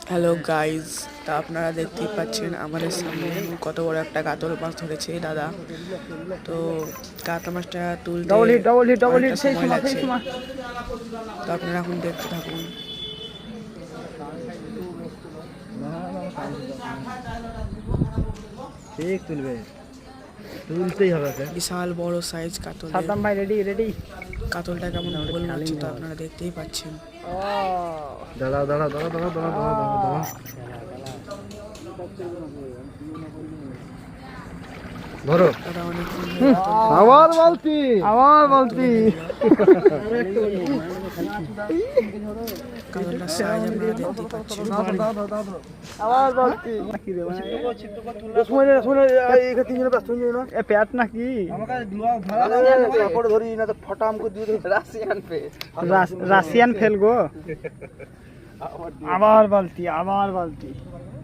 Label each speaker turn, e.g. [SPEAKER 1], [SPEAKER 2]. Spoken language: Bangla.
[SPEAKER 1] হ্যালো গাইজ, তা আপনারা দেখতেই পাচ্ছেন আমাদের সামনে কত বড় একটা কাতল মাছ ধরেছে দাদা। তো কাতলা মাছটা তুলতে অনেকটা সময় লাগছে, তো আপনারা এখন দেখতে থাকুন।
[SPEAKER 2] ঠিক তুলবে, তুলতেই হবে।
[SPEAKER 1] বিশাল বড় সাইজ কাতল।
[SPEAKER 2] সাদ্দাম ভাই রেডি।
[SPEAKER 1] কাতলটা কেমন গোল মারছে তো আপনারা দেখতেই পাচ্ছেন।
[SPEAKER 2] দাঁড়াও। ধরো।
[SPEAKER 1] দাদা অনেকক্ষণ
[SPEAKER 2] আবার বলতি
[SPEAKER 1] কাতলটার সাইজ আপনারা দেখতেই পাচ্ছেন।
[SPEAKER 2] পেট নাকি রাশিয়ান ফেল গো। আবার বালতি